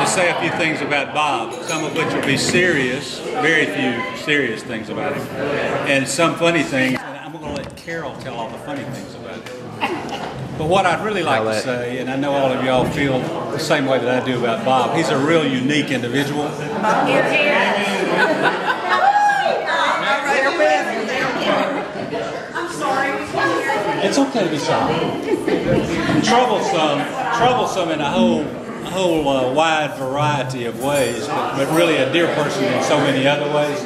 to say a few things about Bob, some of which will be serious, very few serious things about him, and some funny things. And I'm going to let Carol tell all the funny things about him. But what I'd really like to say, and I know all of y'all feel the same way that I do about Bob, he's a real unique individual. I'm sorry. It's okay to be shy. Troublesome in a whole wide variety of ways, but really a dear person in so many other ways.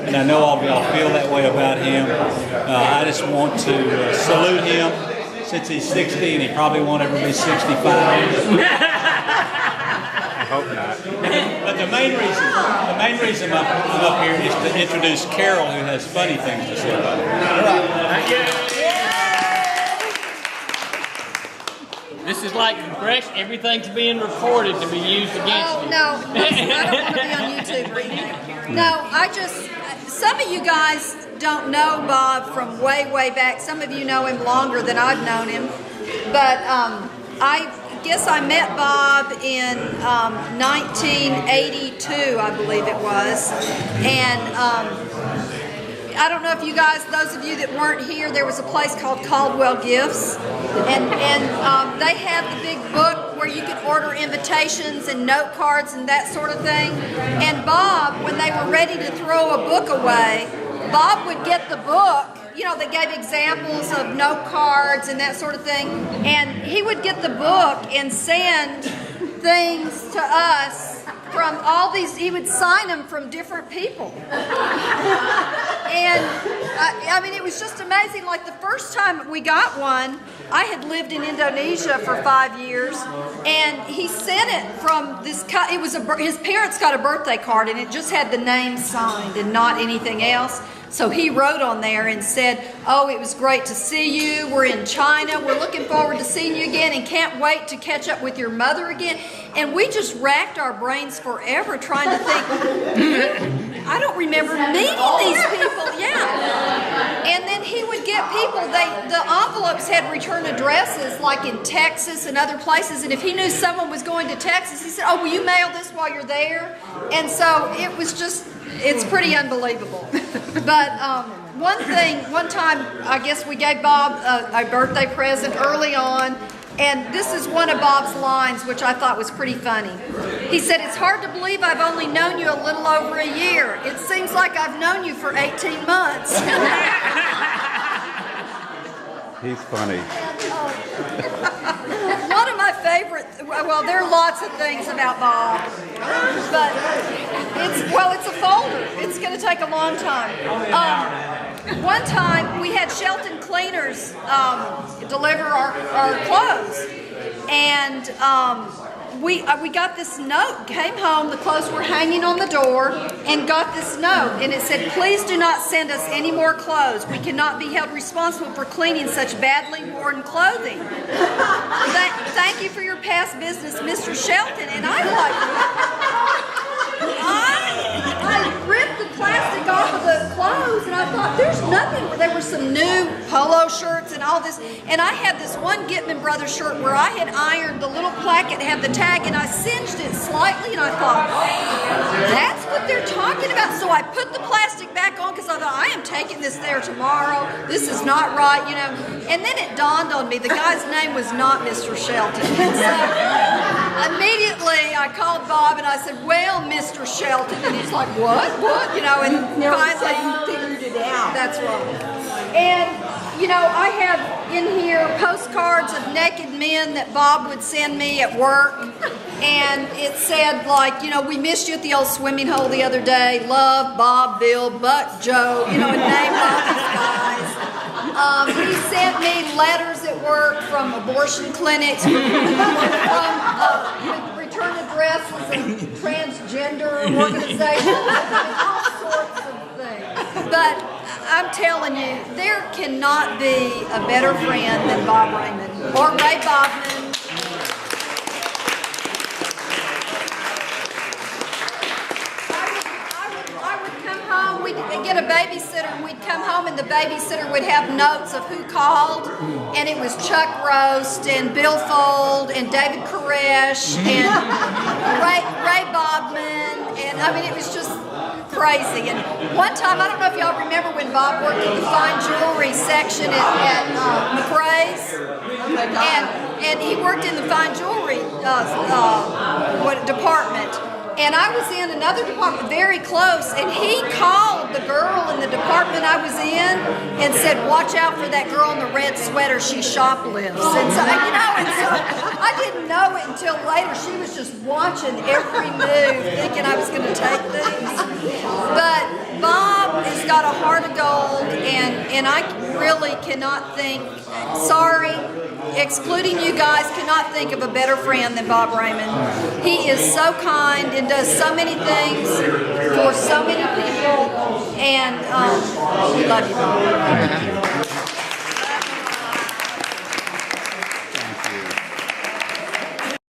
And I know all of y'all feel that way about him. I just want to salute him since he's 60, and he probably won't ever be 65. I hope not. But the main reason I'm up here is to introduce Carol, who has funny things to say about him. This is like fresh. Everything's being recorded to be used against you. No, I don't want to be on YouTube or anything. No, some of you guys don't know Bob from way, way back. Some of you know him longer than I've known him. But I guess I met Bob in 1982, I believe it was. And I don't know if you guys, those of you that weren't here, there was a place called Caldwell Gifts, and they had the big book where you could order invitations and note cards and that sort of thing. And Bob, when they were ready to throw a book away, Bob would get the book. You know, they gave examples of note cards and that sort of thing, and he would get the book and send things to us from all these, he would sign them from different people. And I mean, it was just amazing. Like the first time we got one, I had lived in Indonesia for 5 years, and he sent it from this, it was his parents got a birthday card, and it just had the name signed and not anything else. So he wrote on there and said, "Oh, it was great to see you. We're in China. We're looking forward to seeing you again and can't wait to catch up with your mother again." And we just racked our brains forever trying to think, I don't remember meeting these people. Yeah. And then he would get people, the envelopes had return addresses like in Texas and other places. And if he knew someone was going to Texas, he said, "Oh, will you mail this while you're there?" And so it was just, it's pretty unbelievable. But one time, I guess we gave Bob a birthday present early on, and this is one of Bob's lines, which I thought was pretty funny. He said, "It's hard to believe I've only known you a little over a year. It seems like I've known you for 18 months. He's funny. One of my favorite, well, there are lots of things about Bob, but it's a folder. It's going to take a long time. One time we had Shelton Cleaners deliver our clothes, and we got this note, came home, the clothes were hanging on the door, and got this note, and it said, "Please do not send us any more clothes. We cannot be held responsible for cleaning such badly worn clothing. Thank you for your past business, Mr. Shelton." And I ripped the plastic off of the clothes, and I thought, there's nothing. There were some new polo shirts and all this, and I had this one Gitman Brothers shirt where I had ironed the little placket, had the tag, and I singed it slightly, and I thought, that's what they're talking about. So I put the plastic back on because I thought, I am taking this there tomorrow. This is not right, you know. And then it dawned on me, the guy's name was not Mr. Shelton. And so immediately I called Bob and I said, "Well, Mr. Shelton," and he's like, "What? What?" You know, and finally figured it out. That's right. And you know, I have in here postcards of naked men that Bob would send me at work, and it said, like, you know, "We missed you at the old swimming hole the other day. Love, Bob, Bill, Buck, Joe," you know, and named all these guys. He sent me letters at work from abortion clinics, from return addresses and transgender organizations, all sorts of things. But I'm telling you, there cannot be a better friend than Bob Raymond or Ray Bobman. I would come home, we'd get a babysitter, and we'd come home and the babysitter would have notes of who called, and it was Chuck Roast and Bill Fold and David Koresh and Ray I mean, it was just crazy. And one time, I don't know if y'all remember when Bob worked in the fine jewelry section at McRae's, and he worked in the fine jewelry department. And I was in another department very close, and he called the girl in the department I was in and said, "Watch out for that girl in the red sweater, she shoplifts." And so, and so I didn't know it until later. She was just watching every move, thinking I was going to take these. But Bob has got a heart of gold, and I really cannot think, sorry, excluding you guys, cannot think of a better friend than Bob Raymond. He is so kind and does so many things for so many people, and we love you, Bob.